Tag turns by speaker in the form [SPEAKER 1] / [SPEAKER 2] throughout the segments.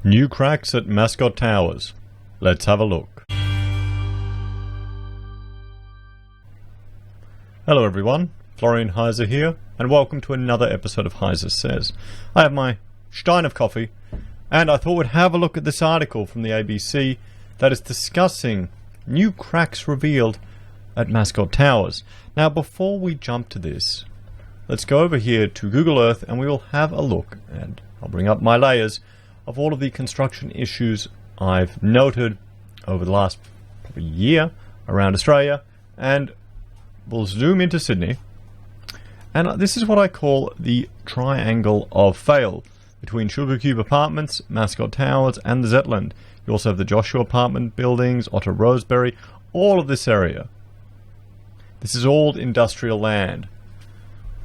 [SPEAKER 1] New cracks at Mascot Towers. Let's have a look. Hello everyone, Florian Heise here, and welcome to another episode of HeiseSays. I have my stein of coffee, and I thought we'd have a look at this article from the ABC that is discussing new cracks revealed at Mascot Towers. Now before we jump to this, let's go over here to Google Earth and we will have a look, and I'll bring up my layers of all of the construction issues I've noted over the last probably year around Australia, and we'll zoom into Sydney. And this is what I call the triangle of fail between Sugar Cube Apartments, Mascot Towers and the Zetland. You also have the Joshua apartment buildings, Otto Roseberry, all of this area. This is all industrial land,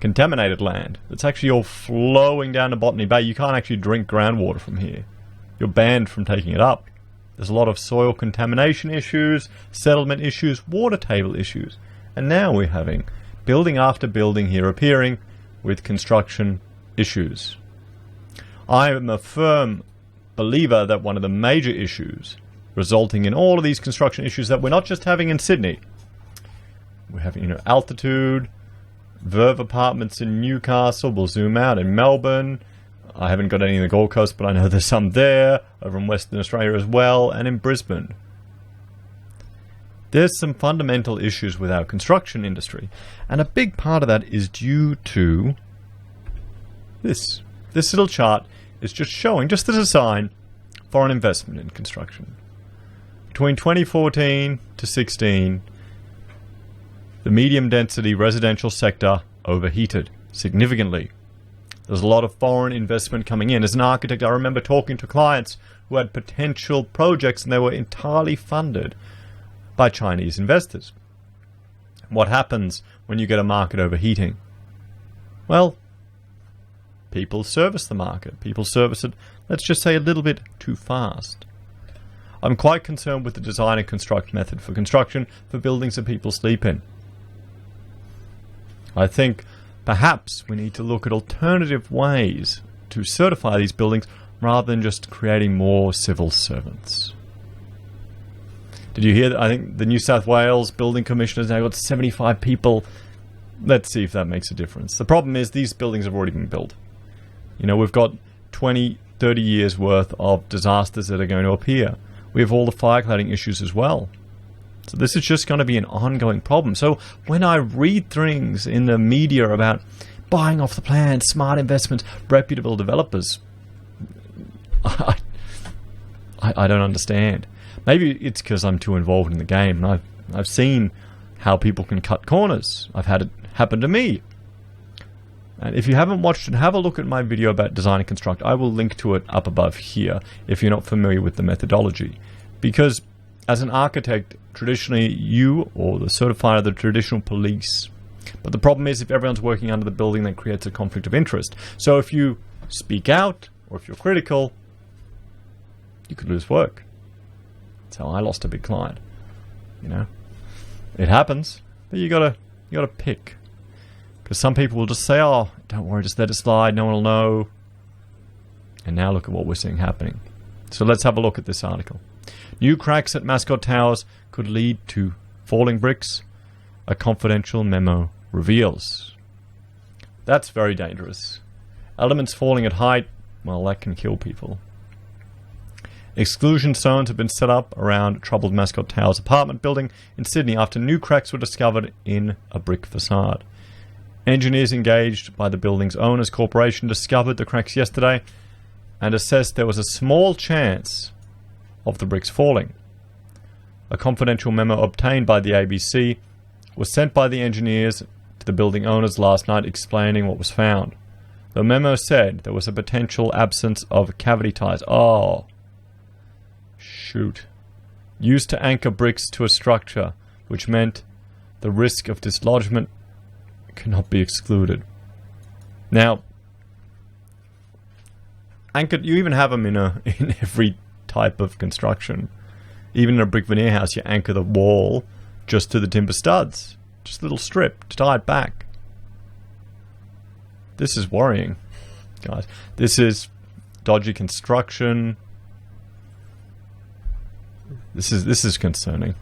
[SPEAKER 1] contaminated land. It's actually all flowing down to Botany Bay. You can't actually drink groundwater from here. You're banned from taking it up. There's a lot of soil contamination issues, settlement issues, water table issues. And now we're having building after building here appearing with construction issues. I am a firm believer that one of the major issues resulting in all of these construction issues that we're not just having in Sydney. We're having, altitude, Verve apartments in Newcastle, we'll zoom out, in Melbourne. I haven't got any in the Gold Coast, but I know there's some there, over in Western Australia as well, and in Brisbane. There's some fundamental issues with our construction industry, and a big part of that is due to this. This little chart is just showing, just as a sign, foreign investment in construction. Between 2014 to 16, the medium-density residential sector overheated significantly. There's a lot of foreign investment coming in. As an architect, I remember talking to clients who had potential projects and they were entirely funded by Chinese investors. What happens when you get a market overheating? Well, people service the market. People service it, let's just say, a little bit too fast. I'm quite concerned with the design and construct method for construction for buildings that people sleep in. I think perhaps we need to look at alternative ways to certify these buildings rather than just creating more civil servants. Did you hear that? I think the New South Wales Building Commission has now got 75 people. Let's see if that makes a difference. The problem is these buildings have already been built. We've got 20, 30 years worth of disasters that are going to appear. We have all the fire cladding issues as well. So this is just going to be an ongoing problem. So when I read things in the media about buying off the plan, smart investments, reputable developers, I don't understand. Maybe it's because I'm too involved in the game. I've seen how people can cut corners. I've had it happen to me. And if you haven't watched it, have a look at my video about design and construct. I will link to it up above here if you're not familiar with the methodology. Because as an architect, traditionally you or the certifier are the traditional police. But the problem is if everyone's working under the building, that creates a conflict of interest. So if you speak out or if you're critical, you could lose work. That's how I lost a big client. It happens, but you gotta pick. Because some people will just say, oh, don't worry, just let it slide, no one will know. And now look at what we're seeing happening. So let's have a look at this article. New cracks at Mascot Towers could lead to falling bricks, a confidential memo reveals. That's very dangerous. Elements falling at height, well, that can kill people. Exclusion zones have been set up around troubled Mascot Towers apartment building in Sydney after new cracks were discovered in a brick facade. Engineers engaged by the building's owners corporation discovered the cracks yesterday and assessed there was a small chance of the bricks falling. A confidential memo obtained by the ABC was sent by the engineers to the building owners last night explaining what was found. The memo said there was a potential absence of cavity ties. Oh, shoot. Used to anchor bricks to a structure, which meant the risk of dislodgement cannot be excluded. Now, anchored, you even have them in every type of construction. Even in a brick veneer house, you anchor the wall just to the timber studs. Just a little strip to tie it back. This is worrying, guys. This is dodgy construction. This is concerning.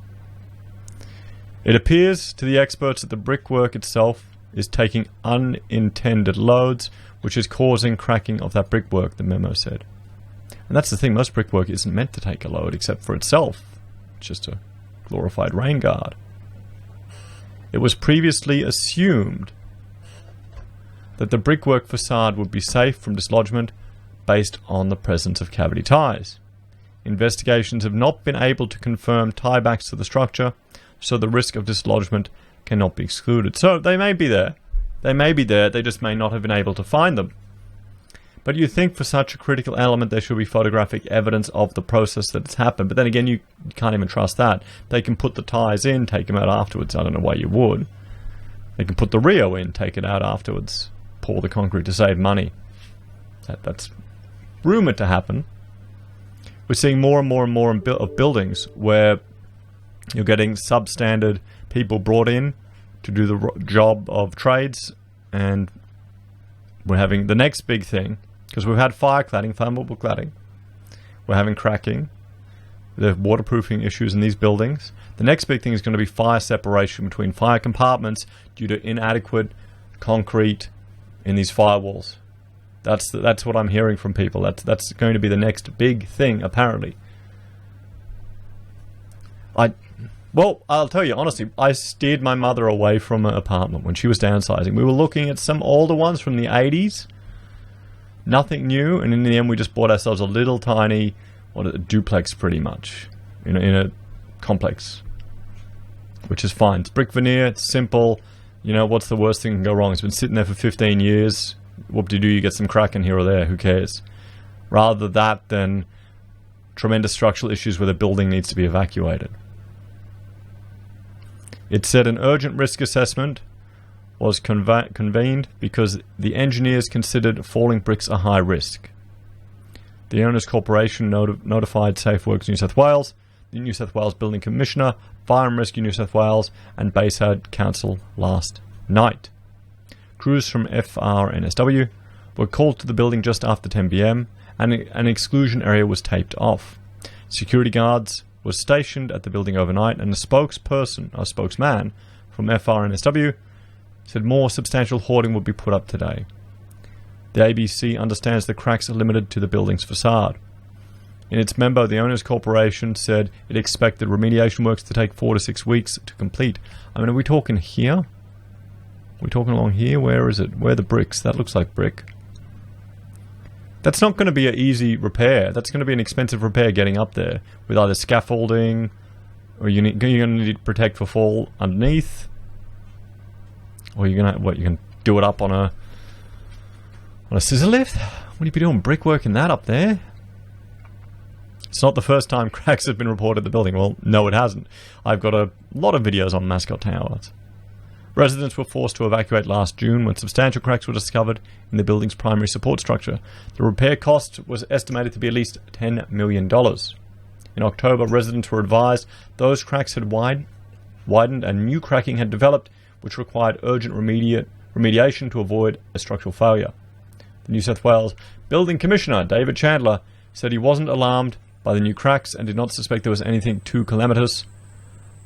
[SPEAKER 1] It appears to the experts that the brickwork itself is taking unintended loads, which is causing cracking of that brickwork, the memo said. And that's the thing, most brickwork isn't meant to take a load except for itself. It's just a glorified rain guard. It was previously assumed that the brickwork facade would be safe from dislodgement based on the presence of cavity ties. Investigations have not been able to confirm tiebacks to the structure, so the risk of dislodgement cannot be excluded. So they may be there. They may be there, they just may not have been able to find them. But you think for such a critical element there should be photographic evidence of the process that it's happened. But then again, you can't even trust that. They can put the ties in, take them out afterwards. I don't know why you would. They can put the Rio in, take it out afterwards. Pour the concrete to save money. That's rumoured to happen. We're seeing more and more and more of buildings where you're getting substandard people brought in to do the job of trades, and we're having the next big thing, because we've had fire cladding, flammable cladding, we're having cracking, the waterproofing issues in these buildings. The next big thing is going to be fire separation between fire compartments due to inadequate concrete in these firewalls. That's what I'm hearing from people. That's going to be the next big thing, apparently. Well, I'll tell you honestly, I steered my mother away from an apartment when she was downsizing. We were looking at some older ones from the 80s. Nothing new, and in the end we just bought ourselves a little tiny, a duplex pretty much, in a complex. Which is fine. It's brick veneer, it's simple. You know, what's the worst thing that can go wrong? It's been sitting there for 15 years. Whoop-de-doo, you get some cracking here or there, who cares? Rather that than tremendous structural issues where the building needs to be evacuated. It said an urgent risk assessment was convened because the engineers considered falling bricks a high risk. The owners' corporation notified SafeWorks New South Wales, the New South Wales Building Commissioner, Fire and Rescue New South Wales, and Bayside Council last night. Crews from FRNSW were called to the building just after 10 p.m, and an exclusion area was taped off. Security guards was stationed at the building overnight, and a spokesman from FRNSW said more substantial hoarding would be put up today. The ABC understands the cracks are limited to the building's facade. In its memo, the owners' corporation said it expected remediation works to take 4 to 6 weeks to complete. I mean, are we talking here? Are we talking along here? Where is it? Where are the bricks? That looks like brick. That's not going to be an easy repair. That's going to be an expensive repair getting up there with either scaffolding, or you're going to need to protect for fall underneath, or you're going to do it up on a scissor lift. What do you be doing brickwork in that up there? It's not the first time cracks have been reported at the building. Well, no, it hasn't. I've got a lot of videos on Mascot Towers. Residents were forced to evacuate last June when substantial cracks were discovered in the building's primary support structure. The repair cost was estimated to be at least $10 million. In October, residents were advised those cracks had widened and new cracking had developed, which required urgent remediation to avoid a structural failure. The New South Wales Building Commissioner, David Chandler, said he wasn't alarmed by the new cracks and did not suspect there was anything too calamitous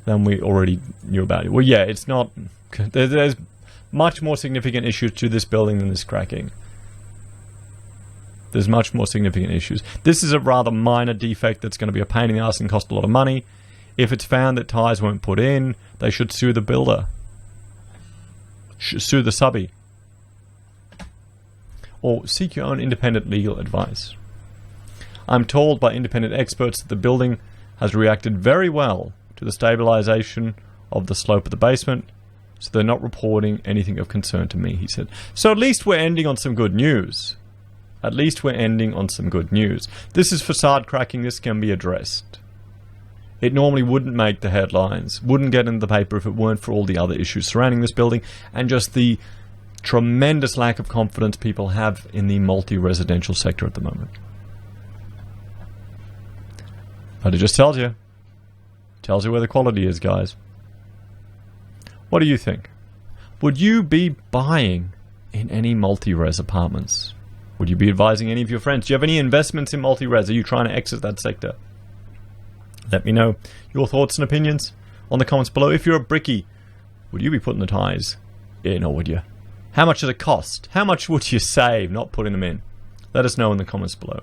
[SPEAKER 1] than we already knew about it. Well, yeah, it's not... There's much more significant issues to this building than this cracking. There's much more significant issues. This is a rather minor defect that's going to be a pain in the ass and cost a lot of money. If it's found that ties weren't put in, they should sue the builder. Sue the subby. Or seek your own independent legal advice. I'm told by independent experts that the building has reacted very well to the stabilization of the slope of the basement, so they're not reporting anything of concern to me, he said. So at least we're ending on some good news. At least we're ending on some good news. This is facade cracking. This can be addressed. It normally wouldn't make the headlines, wouldn't get in the paper if it weren't for all the other issues surrounding this building and just the tremendous lack of confidence people have in the multi-residential sector at the moment. But it just tells you. Tells you where the quality is, guys. What do you think? Would you be buying in any multi-res apartments? Would you be advising any of your friends? Do you have any investments in multi-res? Are you trying to exit that sector? Let me know your thoughts and opinions on the comments below. If you're a brickie, would you be putting the ties in, or would you? How much does it cost? How much would you save not putting them in? Let us know in the comments below.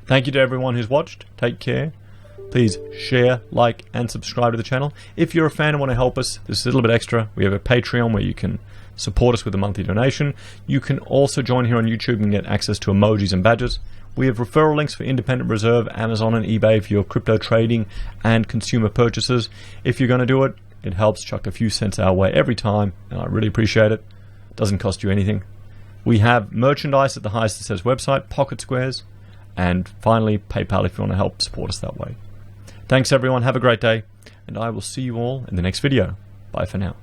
[SPEAKER 1] Thank you to everyone who's watched. Take care. Please share, like, and subscribe to the channel. If you're a fan and want to help us, there's a little bit extra. We have a Patreon where you can support us with a monthly donation. You can also join here on YouTube and get access to emojis and badges. We have referral links for Independent Reserve, Amazon, and eBay for your crypto trading and consumer purchases. If you're going to do it, it helps chuck a few cents our way every time, and I really appreciate it. It doesn't cost you anything. We have merchandise at the HeiseSays website, pocket squares, and finally PayPal if you want to help support us that way. Thanks everyone, have a great day, and I will see you all in the next video. Bye for now.